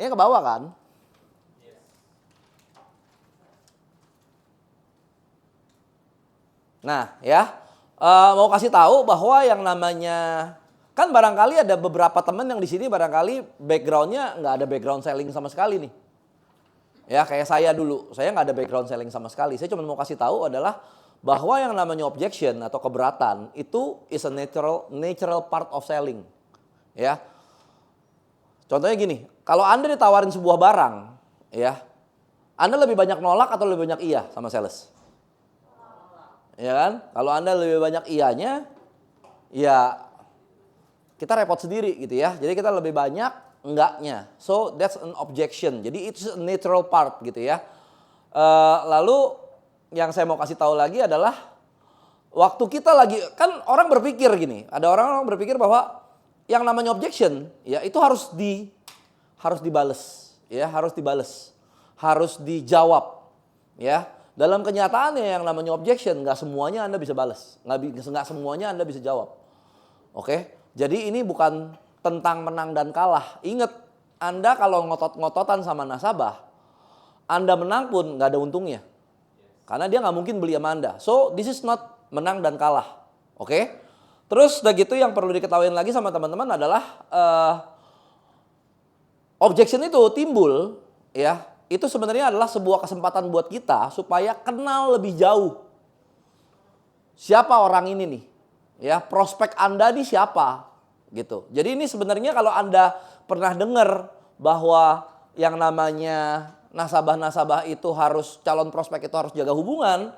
Ini ke bawah kan? Nah, ya, mau kasih tahu bahwa yang namanya kan barangkali ada beberapa teman yang di sini barangkali backgroundnya nggak ada background selling sama sekali nih. Ya, kayak saya dulu, saya nggak ada background selling sama sekali. Saya cuma mau kasih tahu adalah bahwa yang namanya objection atau keberatan itu is a natural part of selling. Ya, contohnya gini, kalau Anda ditawarin sebuah barang, ya, Anda lebih banyak nolak atau lebih banyak iya sama sales? Ya kan? Kalau Anda lebih banyak iyanya, ya kita repot sendiri gitu ya. Jadi kita lebih banyak enggaknya. So that's an objection. Jadi it's a natural part gitu ya. Lalu yang saya mau kasih tahu lagi adalah waktu kita lagi, kan orang berpikir gini. Ada orang berpikir bahwa yang namanya objection ya itu harus dibales, ya harus dibales, harus dijawab, ya. Dalam kenyataannya yang namanya objection nggak semuanya Anda bisa balas, nggak semuanya Anda bisa jawab. Oke, jadi ini bukan tentang menang dan kalah. Ingat, Anda kalau ngotot-ngototan sama nasabah, Anda menang pun nggak ada untungnya, karena dia nggak mungkin beli sama Anda. So this is not menang dan kalah. Oke, terus udah gitu yang perlu diketahui lagi sama teman-teman adalah objection itu timbul, ya. Itu sebenarnya adalah sebuah kesempatan buat kita supaya kenal lebih jauh. Siapa orang ini nih? Ya, prospek Anda nih siapa? Gitu. Jadi ini sebenarnya kalau Anda pernah dengar bahwa yang namanya nasabah-nasabah itu harus, calon prospek itu harus jaga hubungan.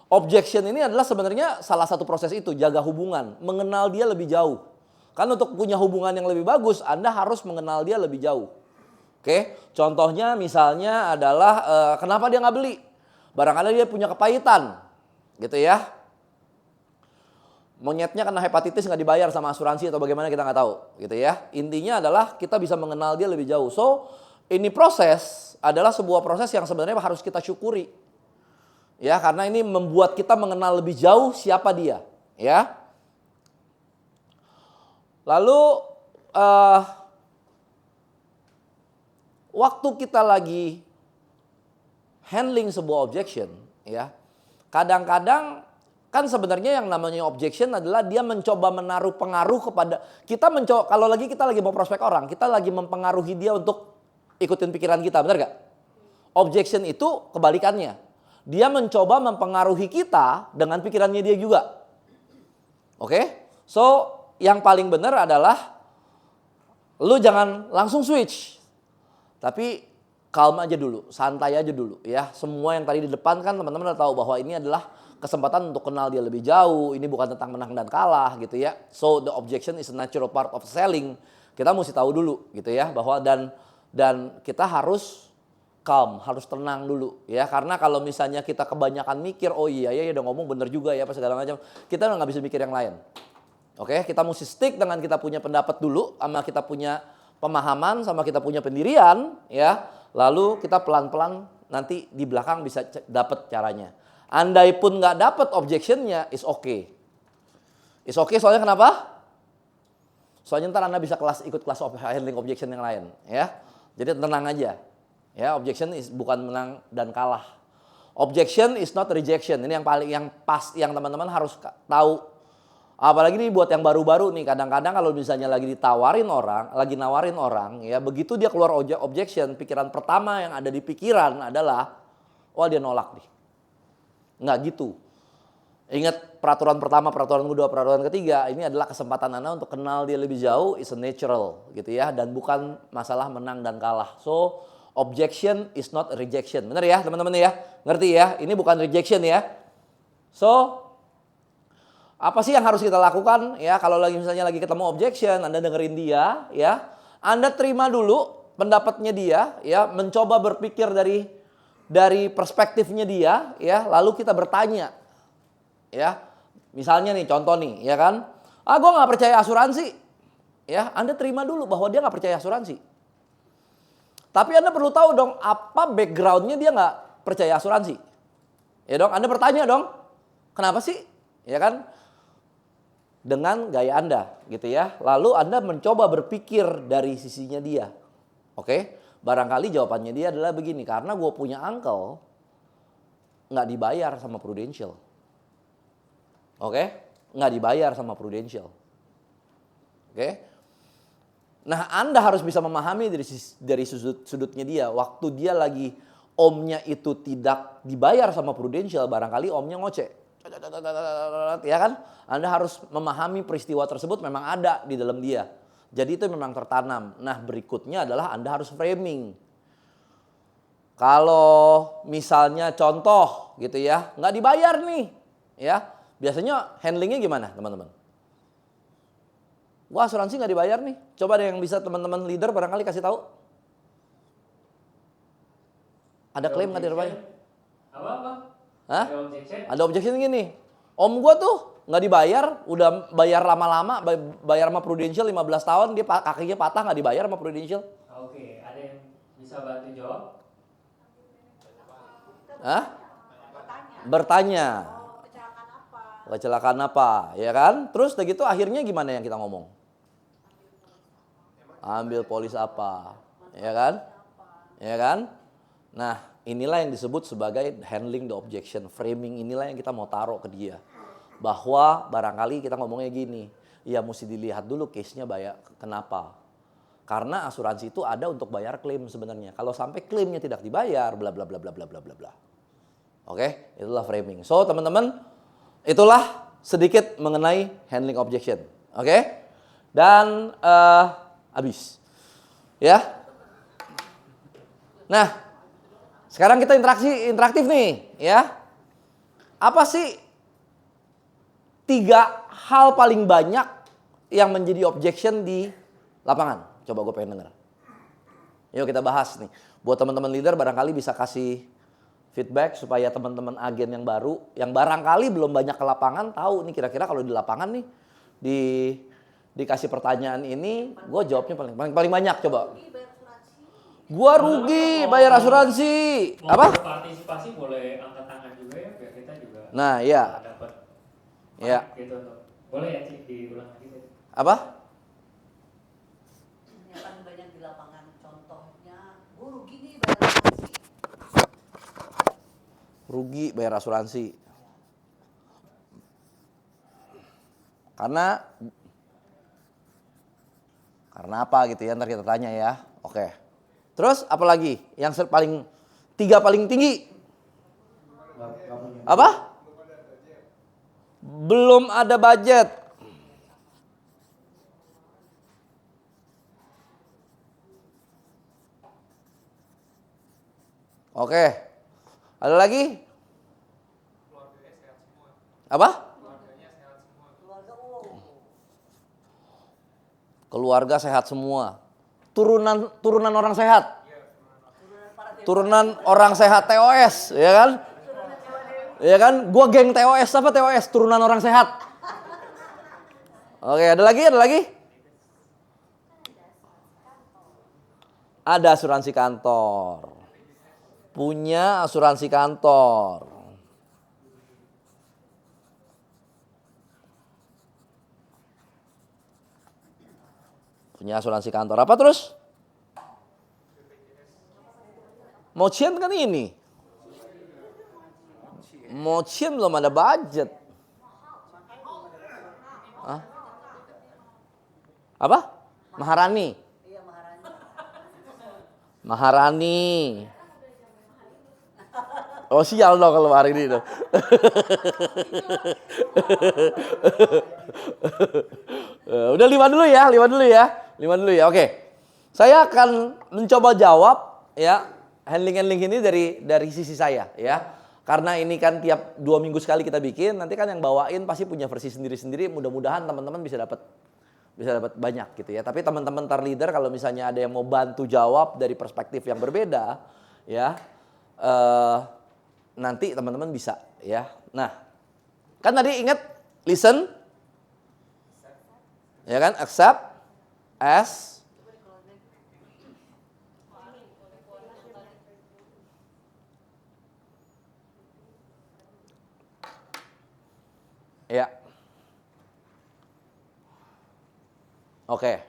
Objection ini adalah sebenarnya salah satu proses itu, jaga hubungan, mengenal dia lebih jauh. Kan untuk punya hubungan yang lebih bagus, Anda harus mengenal dia lebih jauh. Oke, contohnya misalnya adalah kenapa dia nggak beli? Barangkali dia punya kepahitan, gitu ya. Monyetnya kena hepatitis nggak dibayar sama asuransi atau bagaimana kita nggak tahu, gitu ya. Intinya adalah kita bisa mengenal dia lebih jauh. So ini proses adalah sebuah proses yang sebenarnya harus kita syukuri, ya, karena ini membuat kita mengenal lebih jauh siapa dia, ya. Lalu waktu kita lagi handling sebuah objection, ya, kadang-kadang kan sebenarnya yang namanya objection adalah dia mencoba menaruh pengaruh kepada kita, kalau kita lagi mau prospek orang, kita lagi mempengaruhi dia untuk ikutin pikiran kita, benar gak? Objection itu kebalikannya, dia mencoba mempengaruhi kita dengan pikirannya dia juga. Oke, so yang paling benar adalah lu jangan langsung switch. Tapi calm aja dulu, santai aja dulu ya. Semua yang tadi di depan kan teman-teman udah tahu bahwa ini adalah kesempatan untuk kenal dia lebih jauh. Ini bukan tentang menang dan kalah gitu ya. So the objection is a natural part of selling. Kita mesti tahu dulu gitu ya, bahwa dan kita harus calm, harus tenang dulu ya. Karena kalau misalnya kita kebanyakan mikir, oh iya ya udah ngomong bener juga ya apa segala macam, kita udah nggak bisa mikir yang lain. Oke, kita mesti stick dengan kita punya pendapat dulu, sama kita punya pemahaman, sama kita punya pendirian, ya. Lalu kita pelan-pelan nanti di belakang bisa dapat caranya. Andai pun nggak dapat objectionnya, is okay. Is okay soalnya kenapa? Soalnya ntar Anda bisa ikut kelas handling objection yang lain, ya. Jadi tenang aja, ya. Objection is bukan menang dan kalah. Objection is not rejection. Ini yang teman-teman harus tahu. Apalagi nih buat yang baru-baru nih, kadang-kadang kalau misalnya lagi nawarin orang, ya, begitu dia keluar objection, pikiran pertama yang ada di pikiran adalah, wah dia nolak nih. Nggak gitu. Ingat peraturan pertama, peraturan kedua, peraturan ketiga, ini adalah kesempatan Anda untuk kenal dia lebih jauh, is a natural gitu ya, dan bukan masalah menang dan kalah. So objection is not rejection. Benar ya teman-teman ya? Ngerti ya? Ini bukan rejection ya. So apa sih yang harus kita lakukan ya kalau misalnya lagi ketemu objection, Anda dengerin dia ya. Anda terima dulu pendapatnya dia ya, mencoba berpikir dari perspektifnya dia ya, lalu kita bertanya. Ya. Misalnya nih contoh nih ya kan. Gue enggak percaya asuransi. Ya, Anda terima dulu bahwa dia enggak percaya asuransi. Tapi Anda perlu tahu dong apa backgroundnya dia enggak percaya asuransi. Ya dong, Anda bertanya dong. Kenapa sih? Ya kan? Dengan gaya Anda gitu ya. Lalu Anda mencoba berpikir dari sisinya dia. Oke? Barangkali jawabannya dia adalah begini, karena gue punya uncle nggak dibayar sama Prudential. Oke? Nggak dibayar sama Prudential. Oke? Nah, Anda harus bisa memahami dari sudutnya dia. Waktu dia lagi omnya itu tidak dibayar sama Prudential, barangkali omnya ngoceh. Ya kan? Anda harus memahami peristiwa tersebut memang ada di dalam dia. Jadi itu memang tertanam. Nah, berikutnya adalah Anda harus framing. Kalau misalnya contoh gitu ya, nggak dibayar nih, ya biasanya handlingnya gimana teman-teman? Wah, asuransi nggak dibayar nih. Coba deh yang bisa teman-teman leader barangkali kasih tahu. Ada klaim nggak dibayar? Apa? Hah? Ada objection gini. Om gua tuh nggak dibayar, udah bayar lama-lama, bayar sama Prudential 15 tahun, dia kakinya patah nggak dibayar sama Prudential. Oke, ada yang bisa bantu jawab? Hah? Bertanya. Kecelakaan apa? Ya kan? Terus udah gitu akhirnya gimana yang kita ngomong? Ambil polis apa? Ya kan? Ya kan? Nah, inilah yang disebut sebagai handling the objection. Framing inilah yang kita mau taruh ke dia. Bahwa barangkali kita ngomongnya gini, ya mesti dilihat dulu case-nya bayar kenapa. Karena asuransi itu ada untuk bayar klaim sebenarnya. Kalau sampai klaimnya tidak dibayar, bla bla bla bla bla bla bla bla. Oke, itulah framing. So, teman-teman, itulah sedikit mengenai handling objection. Oke? Dan habis. Ya. Nah, sekarang kita interaktif nih, ya. Apa sih 3 hal paling banyak yang menjadi objection di lapangan? Coba gue pengen denger. Yuk kita bahas nih. Buat teman-teman leader barangkali bisa kasih feedback supaya teman-teman agen yang baru, yang barangkali belum banyak ke lapangan, tahu nih kira-kira kalau di lapangan nih dikasih pertanyaan ini, gue jawabnya paling banyak coba. Gua rugi bayar asuransi. Apa? Partisipasi boleh angkat tangan juga ya, biar kita juga. Nah, iya. Dapat. Ya. Gitu. Boleh ya, Cik, diulang lagi. Apa? Yang paling banyak di lapangan contohnya, gue rugi nih bayar asuransi. Rugi bayar asuransi. Karena apa gitu ya, ntar kita tanya ya. Oke. Terus apa lagi? Yang paling 3 paling tinggi? Apa? Belum ada budget. Oke. Ada lagi? Apa? Keluarga sehat semua. Turunan orang sehat. Turunan orang sehat TOS, ya kan? Ya kan? Gua geng TOS, apa TOS? Turunan orang sehat. Oke, ada lagi? Ada asuransi kantor. Punya asuransi kantor. Punya asuransi kantor. Apa terus? Motion kan ini. Motion belum ada budget. Hah? Apa? Maharani. Maharani. Oh sial dong kalau hari ini dong. Udah 5 dulu ya. Oke. Saya akan mencoba jawab ya handling ini dari sisi saya ya. Karena ini kan tiap 2 minggu sekali kita bikin, nanti kan yang bawain pasti punya versi sendiri-sendiri. Mudah-mudahan teman-teman bisa dapat banyak gitu ya. Tapi teman-teman leader kalau misalnya ada yang mau bantu jawab dari perspektif yang berbeda ya. Nanti teman-teman bisa ya. Nah, kan tadi ingat listen, ya kan, accept, as, ya. Oke.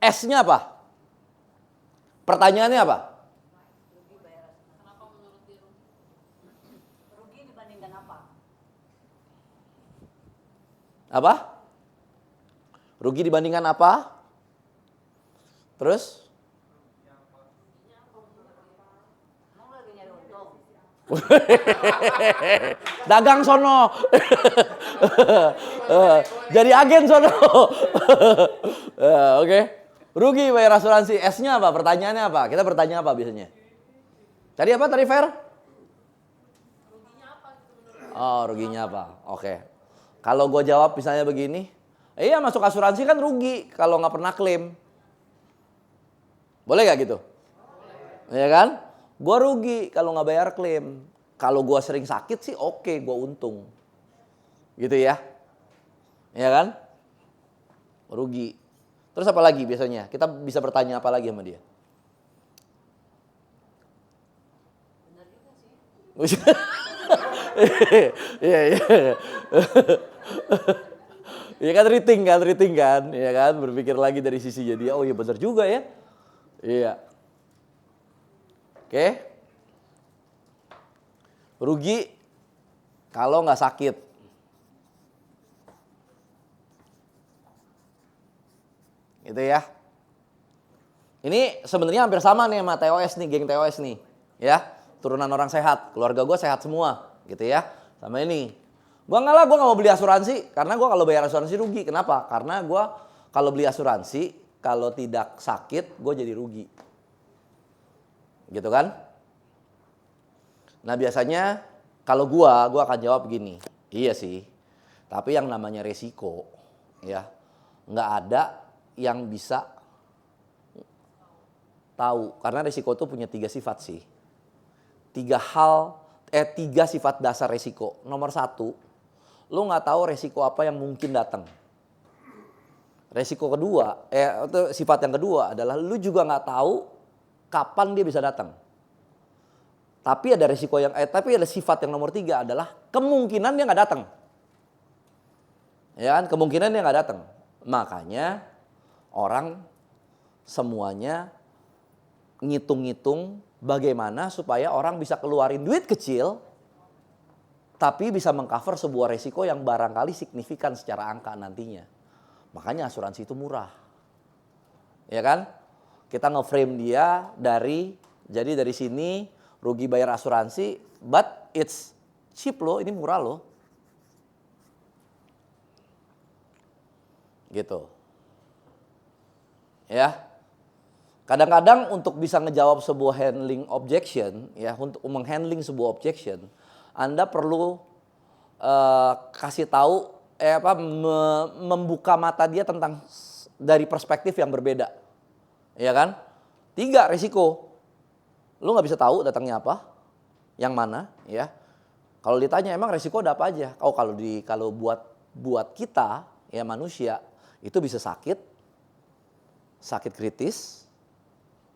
S-nya apa? Pertanyaannya apa? Apa? Rugi dibandingkan apa? Terus? Emang lagi nyari untung. Dagang sono. Jadi agen sono. Oke. Rugi bayar asuransi. S-nya apa? Pertanyaannya apa? Kita bertanya apa biasanya? Tadi apa? Tadi Fer? Oh, ruginya apa? Oke. Kalau gue jawab misalnya begini, iya masuk asuransi kan rugi kalau nggak pernah klaim. Boleh gak gitu? Iya kan? Gue rugi kalau nggak bayar klaim. Kalau gue sering sakit sih oke, gue untung. Gitu ya? Iya kan? Rugi. Terus apa lagi biasanya? Kita bisa bertanya apa lagi sama dia? Bener juga sih. Iya, iya. Iya kan rating kan, ya kan, berpikir lagi dari sisi jadi, oh iya benar juga ya, iya, oke, rugi kalau nggak sakit, gitu ya. Ini sebenarnya hampir sama nih sama TOS nih, geng TOS nih, ya, turunan orang sehat, keluarga gue sehat semua, gitu ya, sama ini. Gue nggak lah, gue nggak mau beli asuransi, karena gue kalau bayar asuransi rugi. Kenapa? Karena gue kalau beli asuransi, kalau tidak sakit, gue jadi rugi. Gitu kan? Nah biasanya kalau gue akan jawab begini, iya sih, tapi yang namanya resiko, ya, nggak ada yang bisa tahu. Karena resiko itu punya 3 sifat sih. 3 sifat dasar resiko. Nomor 1, lu nggak tahu resiko apa yang mungkin datang. Resiko kedua, itu sifat yang kedua adalah lu juga nggak tahu kapan dia bisa datang. Tapi ada sifat yang nomor 3 adalah kemungkinan dia nggak datang. Ya kan, kemungkinan dia nggak datang. Makanya orang semuanya ngitung-ngitung bagaimana supaya orang bisa keluarin duit kecil tapi bisa mengcover sebuah resiko yang barangkali signifikan secara angka nantinya. Makanya asuransi itu murah. Ya kan? Kita nge-frame dia dari sini rugi bayar asuransi, but it's cheap loh, ini murah loh. Gitu. Ya. Kadang-kadang untuk bisa ngejawab sebuah handling objection, ya, untuk menghandling sebuah objection, Anda perlu kasih tahu membuka mata dia tentang dari perspektif yang berbeda. Ya kan? 3 risiko. Lu nggak bisa tahu datangnya apa, yang mana, ya. Kalau ditanya emang risiko ada apa aja? Oh, kalau buat kita ya manusia itu bisa sakit kritis,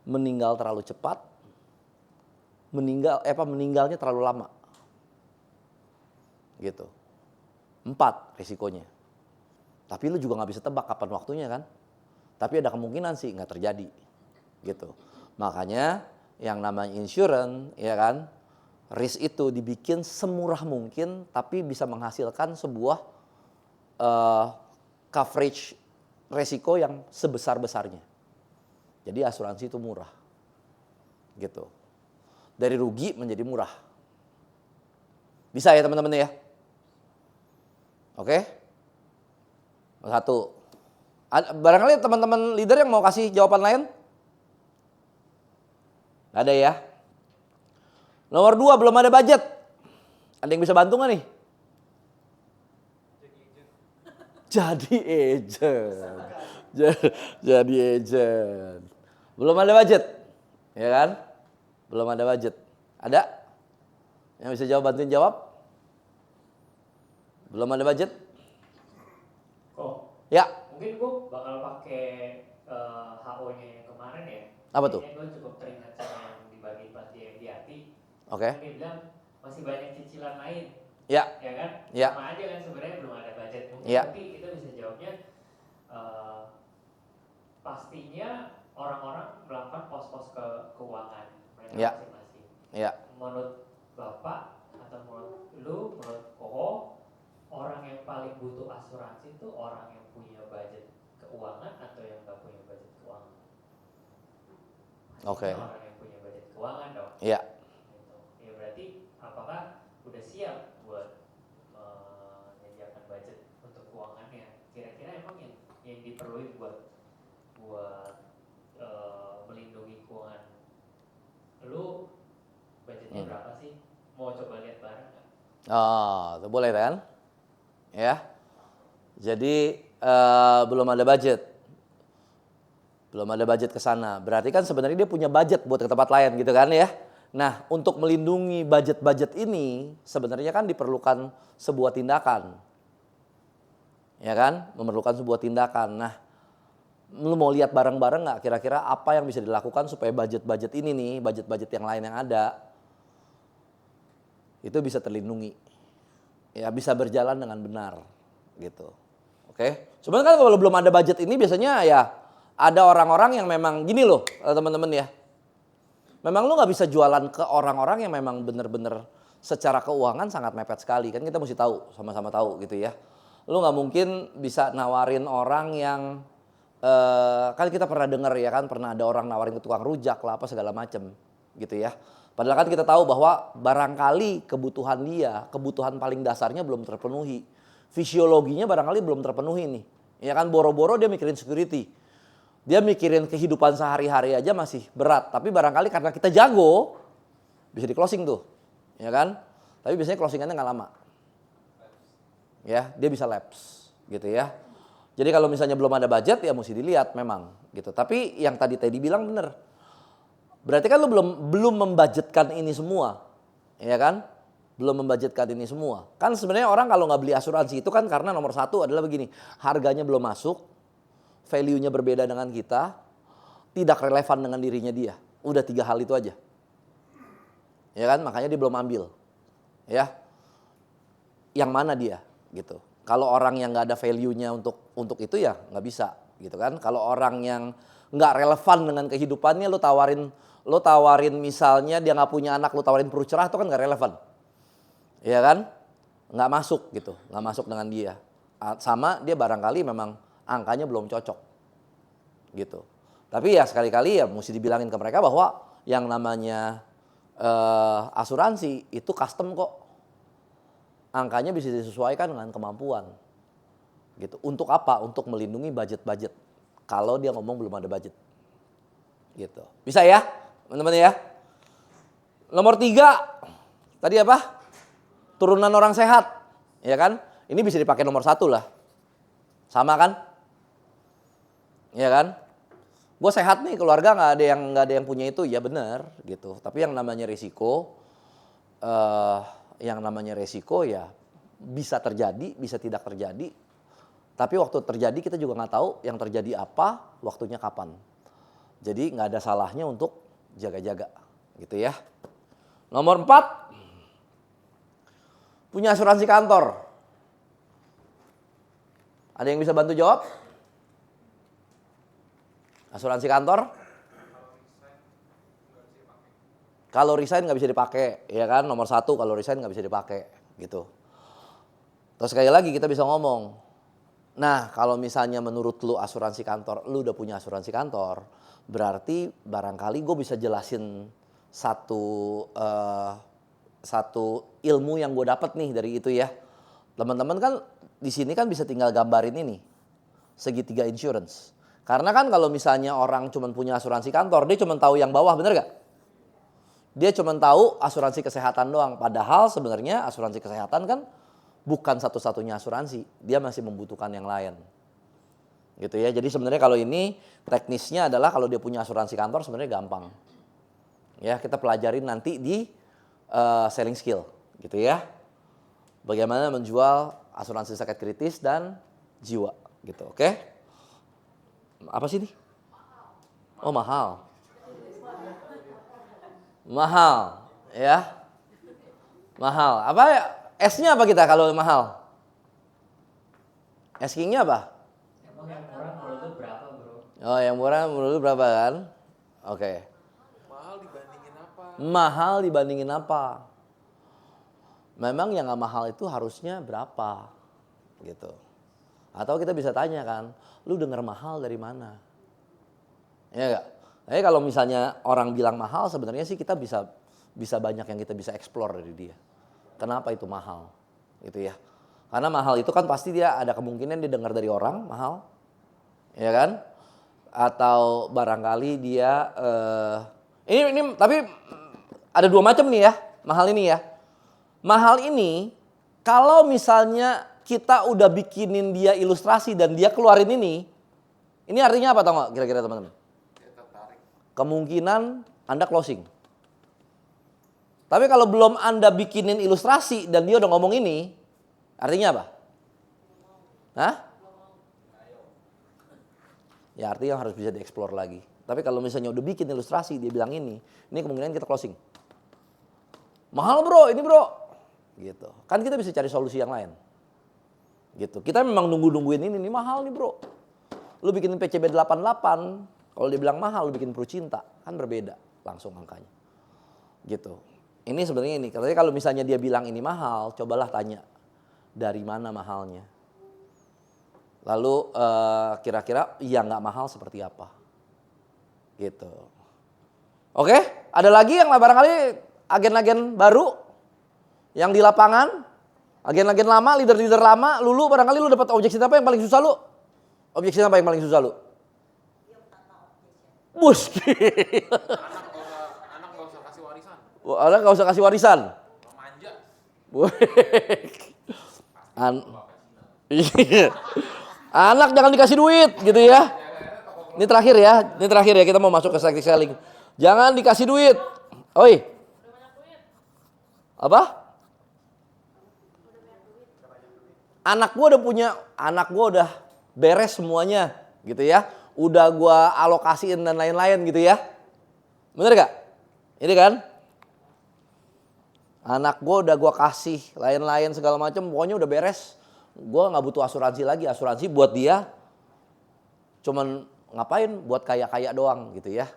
meninggal terlalu cepat, meninggalnya terlalu lama. Gitu. 4 risikonya. Tapi lu juga nggak bisa tebak kapan waktunya kan. Tapi ada kemungkinan sih nggak terjadi. Gitu. Makanya yang namanya insurance, ya kan, risk itu dibikin semurah mungkin, tapi bisa menghasilkan sebuah coverage resiko yang sebesar-besarnya. Jadi asuransi itu murah. Gitu. Dari rugi menjadi murah. Bisa ya teman-teman ya? Oke? 1. Barangkali teman-teman leader yang mau kasih jawaban lain? Gak ada ya? Nomor 2, belum ada budget. Ada yang bisa bantu gak nih? Jadi agent. Jadi agent. Belum ada budget. Ya kan? Belum ada budget. Ada? Yang bisa bantuin jawab? Belum ada budget? Kok? Ya. Mungkin gue bakal pakai HO-nya yang kemarin ya. Apa tuh? Gue cukup teringat sama yang dibagi pas di MDAT. Oke. Dia bilang masih banyak cicilan lain. Ya. Ya kan? Ya. Sama aja kan sebenarnya belum ada budget. Mungkin Ya. tapi kita bisa jawabnya pastinya orang-orang melakukan pos-pos keuangan mereka Ya. masing-masing. Ya. Menurut Bapak atau menurut lu, menurut Koho, orang yang paling butuh asuransi Oke. Orang yang punya budget keuangan dong. Iya. Gitu. Ya berarti apakah udah siap buat menyediakan budget untuk keuangannya? Kira-kira emang yang diperluin buat melindungi keuangan lu budgetnya berapa sih? Mau coba lihat bareng nggak? Oh, itu boleh kan? Ya. Jadi belum ada budget. Belum ada budget ke sana. Berarti kan sebenarnya dia punya budget buat ke tempat lain gitu kan ya. Nah, untuk melindungi budget-budget ini sebenarnya kan diperlukan sebuah tindakan. Ya kan? Memerlukan sebuah tindakan. Nah, lu mau lihat bareng-bareng nggak kira-kira apa yang bisa dilakukan supaya budget-budget ini nih, budget-budget yang lain yang ada itu bisa terlindungi. Ya, bisa berjalan dengan benar gitu. Oke. Cuman kan kalau belum ada budget ini biasanya ya ada orang-orang yang memang gini loh teman-teman ya. Memang lu nggak bisa jualan ke orang-orang yang memang bener-bener secara keuangan sangat mepet sekali. Kan kita mesti tahu, sama-sama tahu gitu ya. Lu nggak mungkin bisa nawarin orang yang kan kita pernah dengar ya kan, pernah ada orang nawarin ke tukang rujak lah apa segala macem gitu ya. Padahal kan kita tahu bahwa barangkali kebutuhan dia, kebutuhan paling dasarnya belum terpenuhi. Fisiologinya barangkali belum terpenuhi nih. Ya kan boro-boro dia mikirin security. Dia mikirin kehidupan sehari-hari aja masih berat. Tapi barangkali karena kita jago, bisa di closing tuh. Ya kan? Tapi biasanya closingannya nggak lama. Ya, dia bisa lapse gitu ya. Jadi kalau misalnya belum ada budget ya mesti dilihat memang gitu. Tapi yang tadi bilang bener. Berarti kan lu belum membudgetkan ini semua. Ya kan? Belum membudgetkan ini semua. Kan sebenarnya orang kalau nggak beli asuransi itu kan karena nomor satu adalah begini. Harganya belum masuk. Value-nya berbeda dengan kita. Tidak relevan dengan dirinya dia. Udah 3 hal itu aja. Ya kan? Makanya dia belum ambil. Ya. Yang mana dia gitu. Kalau orang yang nggak ada value-nya untuk itu ya nggak bisa gitu kan. Kalau orang yang nggak relevan dengan kehidupannya lo tawarin misalnya dia nggak punya anak, lo tawarin perut cerah itu kan nggak relevan. Ya kan? Nggak masuk gitu, nggak masuk dengan dia. Sama dia barangkali memang angkanya belum cocok gitu. Tapi ya sekali-kali ya mesti dibilangin ke mereka bahwa yang namanya asuransi itu custom kok. Angkanya bisa disesuaikan dengan kemampuan. Gitu. Untuk apa? Untuk melindungi budget-budget. Kalau dia ngomong belum ada budget. Gitu. Bisa ya? Teman-teman ya. Nomor 3. Tadi apa? Turunan orang sehat. Ya kan? Ini bisa dipakai nomor 1 lah. Sama kan? Ya kan? Gue sehat nih, keluarga nggak ada yang punya itu, ya benar gitu. Tapi yang namanya risiko ya bisa terjadi, bisa tidak terjadi. Tapi waktu terjadi kita juga nggak tahu yang terjadi apa, waktunya kapan. Jadi nggak ada salahnya untuk jaga-jaga, gitu ya. Nomor 4, punya asuransi kantor. Ada yang bisa bantu jawab? Asuransi kantor? Kalau resign nggak bisa dipakai, ya kan? Nomor 1 kalau resign nggak bisa dipakai, gitu. Terus sekali lagi kita bisa ngomong, nah kalau misalnya menurut lu asuransi kantor, lu udah punya asuransi kantor, berarti barangkali gue bisa jelasin satu ilmu yang gue dapat nih dari itu ya. Teman-teman kan di sini kan bisa tinggal gambarin ini, segitiga insurance. Karena kan kalau misalnya orang cuma punya asuransi kantor, dia cuma tahu yang bawah, bener gak? Dia cuma tahu asuransi kesehatan doang. Padahal sebenarnya asuransi kesehatan kan bukan satu-satunya asuransi. Dia masih membutuhkan yang lain. Gitu ya. Jadi sebenarnya kalau ini teknisnya adalah kalau dia punya asuransi kantor sebenarnya gampang. Ya, kita pelajarin nanti di selling skill, gitu ya. Bagaimana menjual asuransi sakit kritis dan jiwa, gitu. Oke? Apa sih ini? Oh, mahal. Mahal, ya. Mahal. Apa ya? S-nya apa kita kalau mahal? S-king-nya apa? Emang yang murah menurut lu berapa, bro? Oh, yang murah menurut lu berapa kan? Oke. Mahal dibandingin apa? Mahal dibandingin apa? Memang yang gak mahal itu harusnya berapa? Gitu. Atau kita bisa tanya kan, lu dengar mahal dari mana? Ya gak? Tapi kalau misalnya orang bilang mahal, sebenarnya sih kita bisa banyak yang kita bisa explore dari dia. Kenapa itu mahal? Gitu ya. Karena mahal itu kan pasti dia ada kemungkinan didengar dari orang mahal. Ya kan? Atau barangkali dia ini tapi ada dua macam nih ya, mahal ini ya. Mahal ini kalau misalnya kita udah bikinin dia ilustrasi dan dia keluarin ini artinya apa tau gak kira-kira teman-teman? Kemungkinan Anda closing. Tapi kalau belum Anda bikinin ilustrasi dan dia udah ngomong ini, artinya apa? Hah? Ya artinya harus bisa dieksplor lagi. Tapi kalau misalnya udah bikin ilustrasi, dia bilang ini kemungkinan kita closing. Mahal bro, ini bro. Gitu. Kan kita bisa cari solusi yang lain. Gitu. Kita memang nungguin ini mahal nih bro. Lu bikin PCB 88, kalau dia bilang mahal, lu bikin Pro Cinta, kan berbeda langsung angkanya. Gitu. Ini sebenarnya ini. Katanya kalau misalnya dia bilang ini mahal, cobalah tanya dari mana mahalnya. Lalu kira-kira yang nggak mahal seperti apa? Gitu. Oke, ada lagi yang barangkali agen-agen baru yang di lapangan, agen-agen lama, leader-leader lama, lu barangkali lu dapat objection apa yang paling susah lu? Objection apa yang paling susah lu? Bus. Anak nggak usah kasih warisan. Anak nggak usah kasih warisan. Manja. Anak jangan dikasih duit gitu ya. Ini terakhir ya kita mau masuk ke tactic selling. Jangan dikasih duit. Oi. Apa? Anak gua udah beres semuanya gitu ya. Udah gua alokasiin dan lain-lain gitu ya. Bener gak? Ini kan? Anak gua udah gua kasih lain-lain segala macam, pokoknya udah beres. Gua nggak butuh asuransi lagi. Asuransi buat dia cuman ngapain? Buat kaya-kaya doang gitu ya.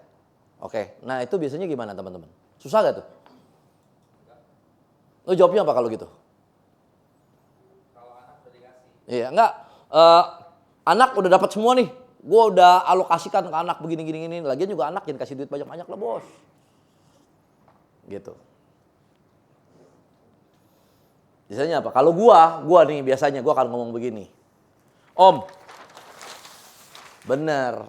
Oke, nah itu biasanya gimana teman-teman? Susah gak tuh? Lo jawabnya apa kalau gitu? Kalau anak udah dikasih. Iya, enggak. Anak udah dapat semua nih. Gue udah alokasikan ke anak begini-gini. Lagian juga anak jangan kasih duit banyak-banyak lah bos. Gitu. Biasanya apa? Kalau gua nih biasanya gua akan ngomong begini. Om, bener.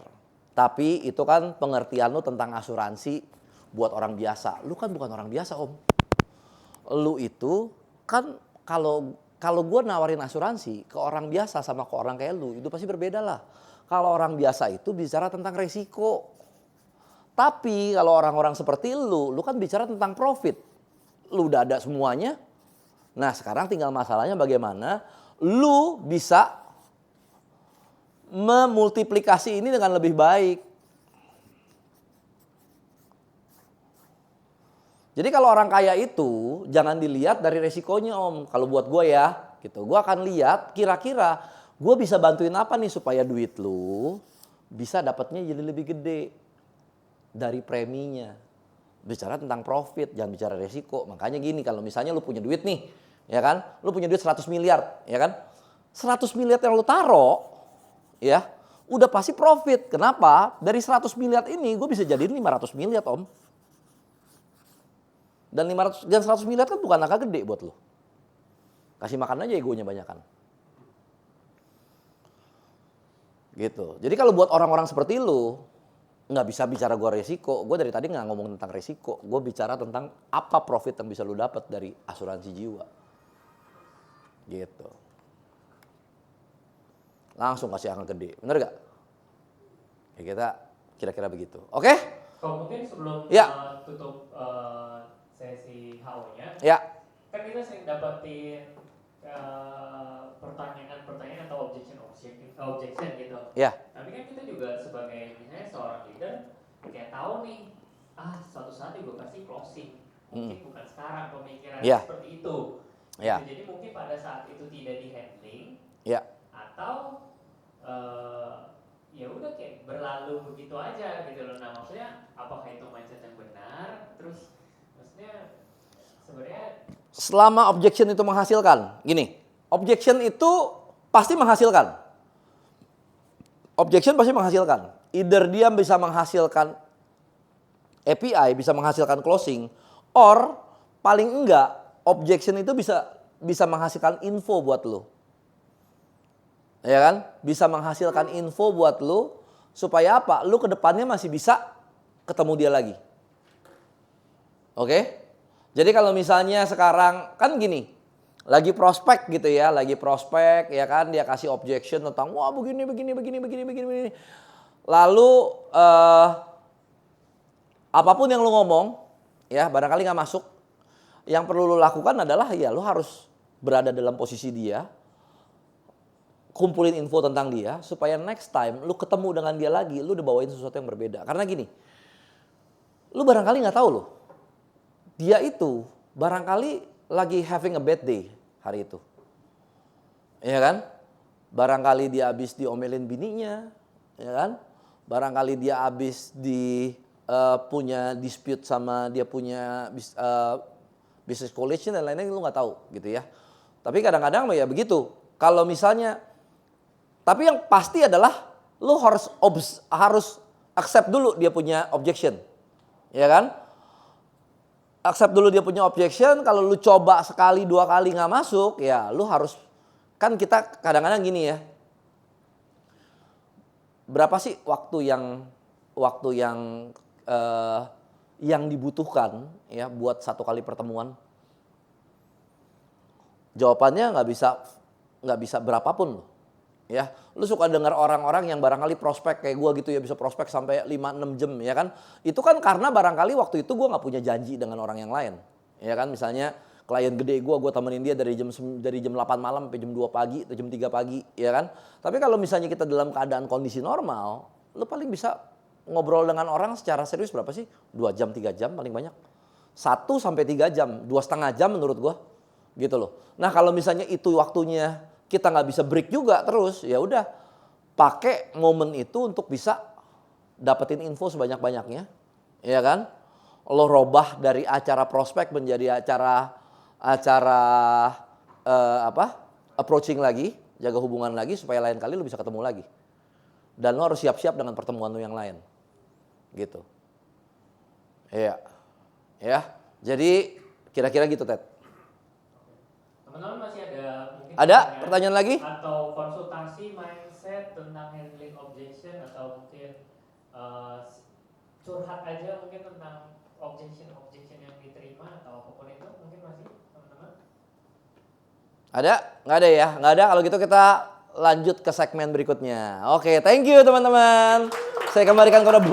Tapi itu kan pengertian lu tentang asuransi buat orang biasa. Lu kan bukan orang biasa om. Lu itu kan kalau gua nawarin asuransi ke orang biasa sama ke orang kayak lu itu pasti berbeda lah. Kalau orang biasa itu bicara tentang resiko. Tapi kalau orang-orang seperti lu kan bicara tentang profit. Lu udah ada semuanya. Nah sekarang tinggal masalahnya bagaimana lu bisa memultiplikasi ini dengan lebih baik. Jadi kalau orang kaya itu jangan dilihat dari resikonya om. Kalau buat gue ya gitu. Gue akan lihat kira-kira gue bisa bantuin apa nih supaya duit lu bisa dapatnya jadi lebih gede dari preminya. Bicara tentang profit, jangan bicara resiko. Makanya gini, kalau misalnya lu punya duit nih, ya kan? Lu punya duit 100 miliar, ya kan? 100 miliar yang lu taruh, ya, udah pasti profit. Kenapa? Dari 100 miliar ini gue bisa jadiin 500 miliar, om. Dan 100 miliar kan bukan angka gede buat lu. Kasih makan aja egonya banyakan. Gitu. Jadi kalau buat orang-orang seperti lu, nggak bisa bicara gue resiko. Gue dari tadi nggak ngomong tentang resiko. Gue bicara tentang apa profit yang bisa lu dapat dari asuransi jiwa. Gitu. Langsung kasih angka gede. Bener gak? Ya kita kira-kira begitu. Oke? Kalau mungkin sebelum Ya. tutup sesi HO-nya, Ya. kan kita sering dapetin pertanyaan-pertanyaan atau objection gitu. Ya. Tapi kan kita juga sebagai misalnya seorang leader kayak tahu nih, suatu saat gue pasti closing. Mungkin bukan sekarang pemikiran seperti itu. Ya. Jadi mungkin pada saat itu tidak di handling. Ya. Atau ya udah kayak berlalu begitu aja gitu loh. Nah maksudnya apakah itu mindset yang benar? Terus maksudnya sebenarnya Selama objection itu menghasilkan, gini, objection itu pasti menghasilkan. Objection pasti menghasilkan. Either dia bisa menghasilkan API bisa menghasilkan closing, or paling enggak objection itu bisa menghasilkan info buat lo. Ya kan? Bisa menghasilkan info buat lo supaya apa? Lo ke depannya masih bisa ketemu dia lagi. Oke? Jadi kalau misalnya sekarang kan gini, lagi prospek gitu ya, ya kan, dia kasih objection tentang wah begini. Lalu apapun yang lu ngomong, ya barangkali nggak masuk. Yang perlu lu lakukan adalah ya lu harus berada dalam posisi dia, kumpulin info tentang dia supaya next time lu ketemu dengan dia lagi, lu udah bawain sesuatu yang berbeda. Karena gini, lu barangkali nggak tahu loh, dia itu barangkali lagi having a bad day hari itu, ya kan? Barangkali dia habis diomelin bininya, ya kan? Barangkali dia habis punya dispute sama dia punya business college dan lain-lain, lu nggak tahu gitu ya. Tapi kadang-kadang ya begitu. Kalau misalnya, tapi yang pasti adalah lu harus accept dulu dia punya objection, ya kan? Accept dulu dia punya objection. Kalau lu coba sekali dua kali nggak masuk, ya lu harus, kan kita kadang-kadang gini ya. Berapa sih waktu yang dibutuhkan ya buat satu kali pertemuan? Jawabannya nggak bisa berapapun loh. Ya, lu suka dengar orang-orang yang barangkali prospek kayak gua gitu ya, bisa prospek sampai 5-6 jam ya kan. Itu kan karena barangkali waktu itu gua nggak punya janji dengan orang yang lain. Ya kan, misalnya klien gede gua temenin dia dari jam 8 malam sampai jam 2 pagi atau jam 3 pagi, ya kan. Tapi kalau misalnya kita dalam keadaan kondisi normal, lu paling bisa ngobrol dengan orang secara serius berapa sih? 2 jam, 3 jam paling banyak. 1 sampai 3 jam, 2,5 jam menurut gua. Gitu loh. Nah, kalau misalnya itu waktunya kita nggak bisa break juga terus, ya udah pakai momen itu untuk bisa dapetin info sebanyak-banyaknya, ya kan? Lo robah dari acara prospek menjadi acara approaching lagi, jaga hubungan lagi supaya lain kali lo bisa ketemu lagi. Dan lo harus siap-siap dengan pertemuan lo yang lain, gitu. Iya, ya. Jadi kira-kira gitu, Ted. Teman-teman masih ada mungkin pertanyaan lagi? Atau konsultasi mindset tentang handling objection, atau mungkin curhat aja mungkin tentang objection yang diterima atau apapun itu, mungkin masih teman-teman? Ada? Nggak ada ya? Nggak ada. Kalau gitu kita lanjut ke segmen berikutnya. Oke, thank you teman-teman. Saya kembalikan kepada